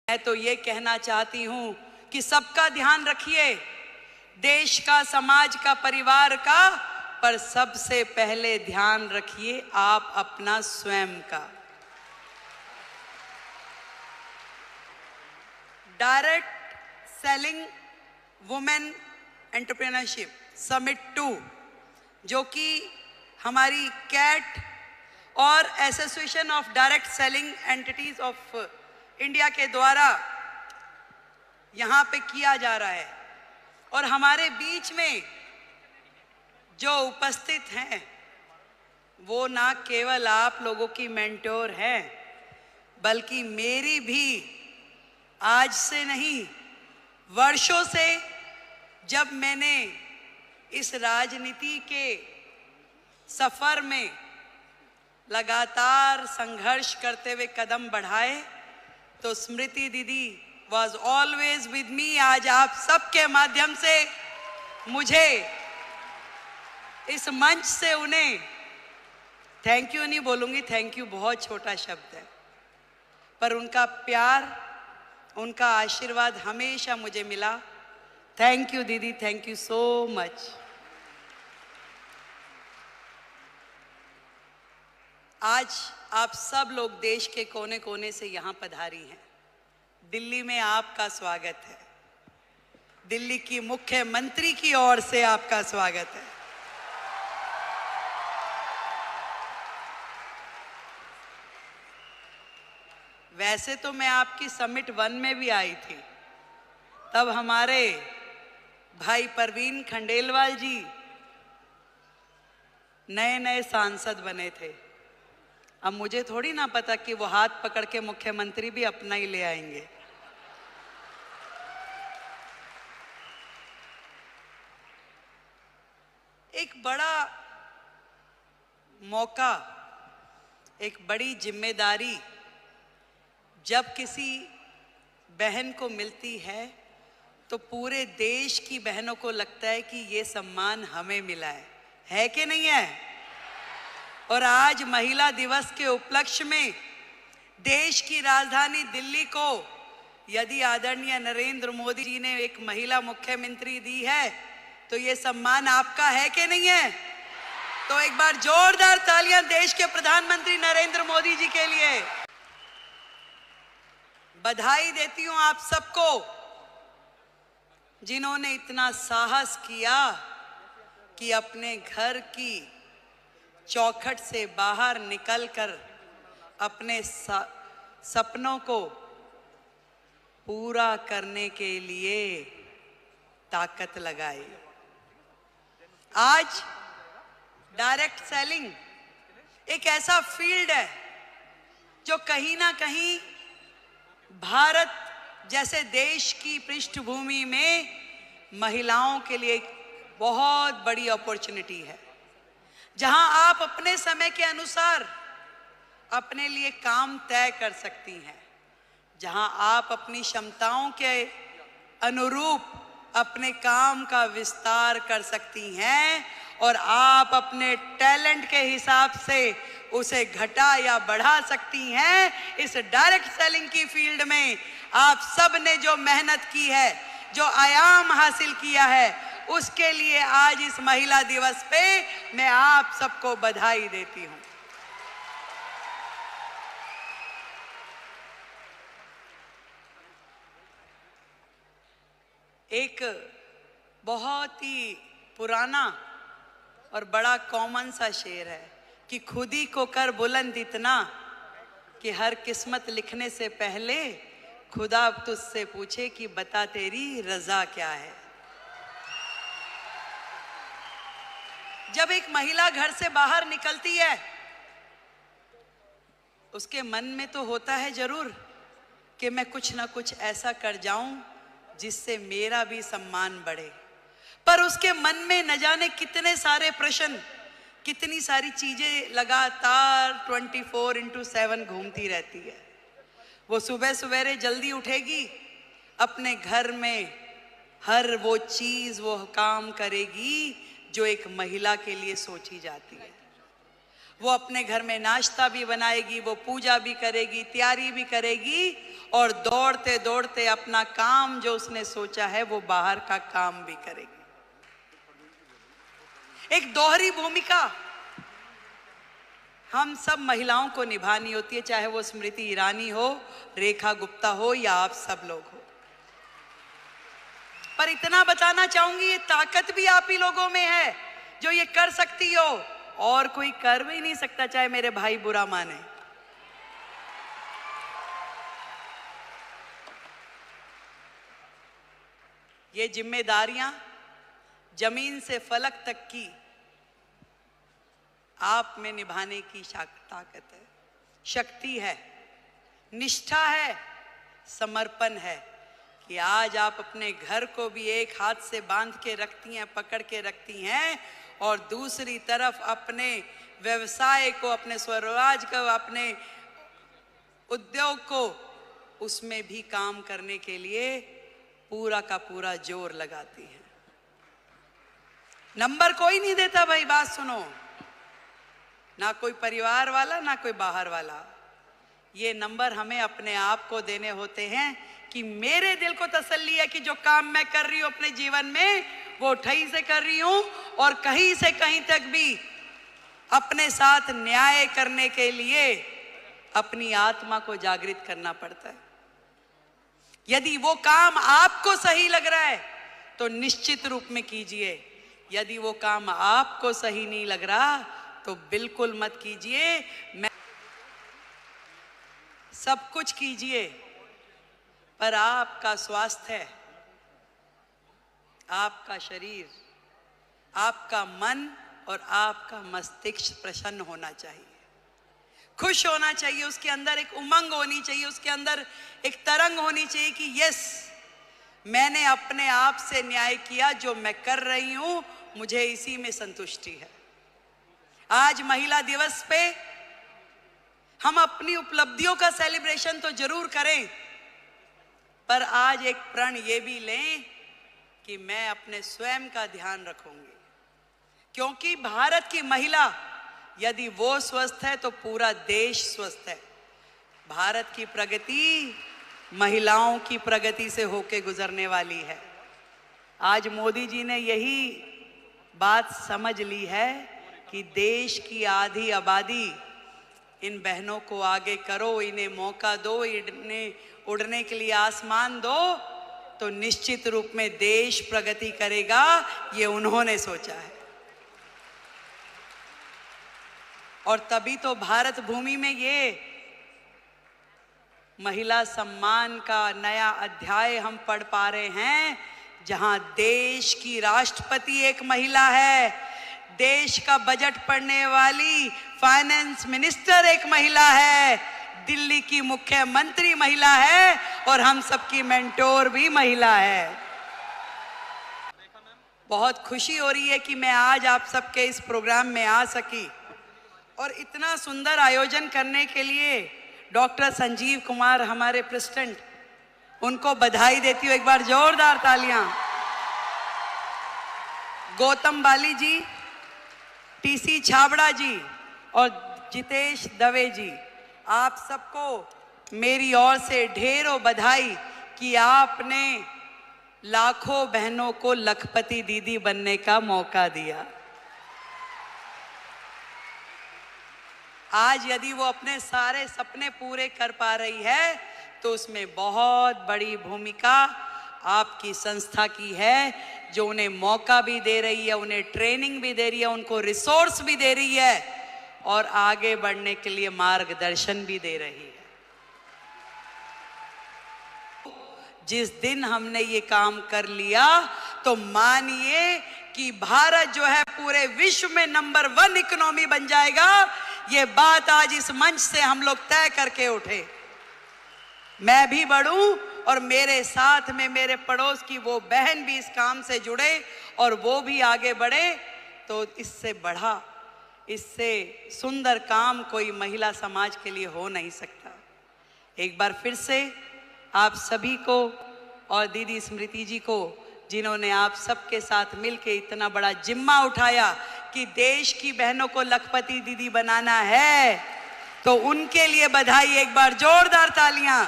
मैं तो ये कहना चाहती हूं कि सबका ध्यान रखिए, देश का, समाज का, परिवार का, पर सबसे पहले ध्यान रखिए आप अपना स्वयं का। Direct selling women entrepreneurship summit 2, जो कि हमारी कैट और association of direct selling entities of India के द्वारा यहाँ पे किया जा रहा है। और हमारे बीच में जो उपस्थित हैं वो ना केवल आप लोगों की मेंटोर हैं, बल्कि मेरी भी आज से नहीं, वर्षों से जब मैंने इस राजनीति के सफर में लगातार संघर्ष करते हुए कदम बढ़ाए, तो स्मृति दीदी वॉज ऑलवेज विद मी। आज आप सबके माध्यम से मुझे इस मंच से उन्हें थैंक यू नहीं बोलूंगी, थैंक यू बहुत छोटा शब्द है, पर उनका प्यार, उनका आशीर्वाद हमेशा मुझे मिला। थैंक यू दीदी, थैंक यू सो मच। आज आप सब लोग देश के कोने कोने से यहाँ पधारी हैं। दिल्ली में आपका स्वागत है, दिल्ली की मुख्यमंत्री की ओर से आपका स्वागत है। वैसे तो मैं आपकी समिट 1 में भी आई थी, तब हमारे भाई परवीन खंडेलवाल जी नए नए सांसद बने थे। अब मुझे थोड़ी ना पता कि वो हाथ पकड़ के मुख्यमंत्री भी अपना ही ले आएंगे। एक बड़ा मौका, एक बड़ी जिम्मेदारी जब किसी बहन को मिलती है, तो पूरे देश की बहनों को लगता है कि ये सम्मान हमें मिला है कि नहीं है? और आज महिला दिवस के उपलक्ष्य में देश की राजधानी दिल्ली को यदि आदरणीय नरेंद्र मोदी जी ने एक महिला मुख्यमंत्री दी है, तो ये सम्मान आपका है कि नहीं है? तो एक बार जोरदार तालियां देश के प्रधानमंत्री नरेंद्र मोदी जी के लिए। बधाई देती हूं आप सबको, जिन्होंने इतना साहस किया कि अपने घर की चौखट से बाहर निकलकर अपने सपनों को पूरा करने के लिए ताकत लगाई। आज डायरेक्ट सेलिंग एक ऐसा फील्ड है जो कहीं ना कहीं भारत जैसे देश की पृष्ठभूमि में महिलाओं के लिए एक बहुत बड़ी अपॉर्चुनिटी है, जहां आप अपने समय के अनुसार अपने लिए काम तय कर सकती हैं, जहां आप अपनी क्षमताओं के अनुरूप अपने काम का विस्तार कर सकती हैं और आप अपने टैलेंट के हिसाब से उसे घटा या बढ़ा सकती हैं। इस डायरेक्ट सेलिंग की फील्ड में आप सब ने जो मेहनत की है, जो आयाम हासिल किया है, उसके लिए आज इस महिला दिवस पे मैं आप सबको बधाई देती हूं। एक बहुत ही पुराना और बड़ा कॉमन सा शेर है कि खुद ही को कर बुलंद इतना कि हर किस्मत लिखने से पहले खुदा तुझसे पूछे कि बता तेरी रजा क्या है। जब एक महिला घर से बाहर निकलती है, उसके मन में तो होता है जरूर कि मैं कुछ ना कुछ ऐसा कर जाऊं जिससे मेरा भी सम्मान बढ़े, पर उसके मन में न जाने कितने सारे प्रश्न, कितनी सारी चीजें लगातार 24/7 घूमती रहती है। वो सुबह सवेरे जल्दी उठेगी, अपने घर में हर वो चीज, वो काम करेगी जो एक महिला के लिए सोची जाती है। वो अपने घर में नाश्ता भी बनाएगी, वो पूजा भी करेगी, तैयारी भी करेगी, और दौड़ते दौड़ते अपना काम जो उसने सोचा है वो बाहर का काम भी करेगी। एक दोहरी भूमिका हम सब महिलाओं को निभानी होती है, चाहे वो स्मृति ईरानी हो, रेखा गुप्ता हो, या आप सब लोग हो। पर इतना बताना चाहूंगी, ये ताकत भी आप ही लोगों में है जो ये कर सकती हो, और कोई कर भी नहीं सकता, चाहे मेरे भाई बुरा माने। ये जिम्मेदारियां जमीन से फलक तक की आप में निभाने की ताकत है, शक्ति है, निष्ठा है, समर्पण है कि आज आप अपने घर को भी एक हाथ से बांध के रखती हैं, पकड़ के रखती हैं, और दूसरी तरफ अपने व्यवसाय को, अपने स्वरोजगार को, अपने उद्योग को, उसमें भी काम करने के लिए पूरा का पूरा जोर लगाती हैं। नंबर कोई नहीं देता भाई, बात सुनो, ना कोई परिवार वाला, ना कोई बाहर वाला। ये नंबर हमें अपने आप को देने होते हैं कि मेरे दिल को तसल्ली है कि जो काम मैं कर रही हूं अपने जीवन में वो ठई से कर रही हूं, और कहीं से कहीं तक भी अपने साथ न्याय करने के लिए अपनी आत्मा को जागृत करना पड़ता है। यदि वो काम आपको सही लग रहा है तो निश्चित रूप में कीजिए, यदि वो काम आपको सही नहीं लग रहा तो बिल्कुल मत कीजिए। मैं सब कुछ कीजिए, पर आपका स्वास्थ्य, आपका शरीर, आपका मन और आपका मस्तिष्क प्रसन्न होना चाहिए, खुश होना चाहिए, उसके अंदर एक उमंग होनी चाहिए, उसके अंदर एक तरंग होनी चाहिए कि यस, मैंने अपने आप से न्याय किया, जो मैं कर रही हूं मुझे इसी में संतुष्टि है। आज महिला दिवस पे हम अपनी उपलब्धियों का सेलिब्रेशन तो जरूर करें, पर आज एक प्रण ये भी लें कि मैं अपने स्वयं का ध्यान रखूंगी, क्योंकि भारत की महिला यदि वो स्वस्थ है तो पूरा देश स्वस्थ है। भारत की प्रगति महिलाओं की प्रगति से होके गुजरने वाली है। आज मोदी जी ने यही बात समझ ली है कि देश की आधी आबादी, इन बहनों को आगे करो, इन्हें मौका दो, इन्हें उड़ने के लिए आसमान दो, तो निश्चित रूप में देश प्रगति करेगा। ये उन्होंने सोचा है, और तभी तो भारत भूमि में ये महिला सम्मान का नया अध्याय हम पढ़ पा रहे हैं, जहां देश की राष्ट्रपति एक महिला है, देश का बजट पढ़ने वाली फाइनेंस मिनिस्टर एक महिला है, दिल्ली की मुख्यमंत्री महिला है, और हम सबकी मेंटोर भी महिला है। बहुत खुशी हो रही है कि मैं आज आप सबके इस प्रोग्राम में आ सकी, और इतना सुंदर आयोजन करने के लिए डॉक्टर संजीव कुमार हमारे प्रेसिडेंट, उनको बधाई देती हूँ, एक बार जोरदार तालियां। गौतम बाली जी, टीसी छाबड़ा जी और जितेश दवे जी, आप सबको मेरी ओर से ढेरों बधाई कि आपने लाखों बहनों को लखपति दीदी बनने का मौका दिया। आज यदि वो अपने सारे सपने पूरे कर पा रही है तो उसमें बहुत बड़ी भूमिका आपकी संस्था की है, जो उन्हें मौका भी दे रही है, उन्हें ट्रेनिंग भी दे रही है, उनको रिसोर्स भी दे रही है, और आगे बढ़ने के लिए मार्गदर्शन भी दे रही है। जिस दिन हमने ये काम कर लिया तो मानिए कि भारत जो है पूरे विश्व में नंबर 1 इकोनॉमी बन जाएगा। ये बात आज इस मंच से हम लोग तय करके उठे। मैं भी बढ़ूं और मेरे साथ में मेरे पड़ोस की वो बहन भी इस काम से जुड़े और वो भी आगे बढ़े, तो इससे बढ़ा, इससे सुंदर काम कोई महिला समाज के लिए हो नहीं सकता। एक बार फिर से आप सभी को और दीदी स्मृति जी को, जिन्होंने आप सबके साथ मिलके इतना बड़ा जिम्मा उठाया कि देश की बहनों को लखपति दीदी बनाना है, तो उनके लिए बधाई, एक बार जोरदार तालियां।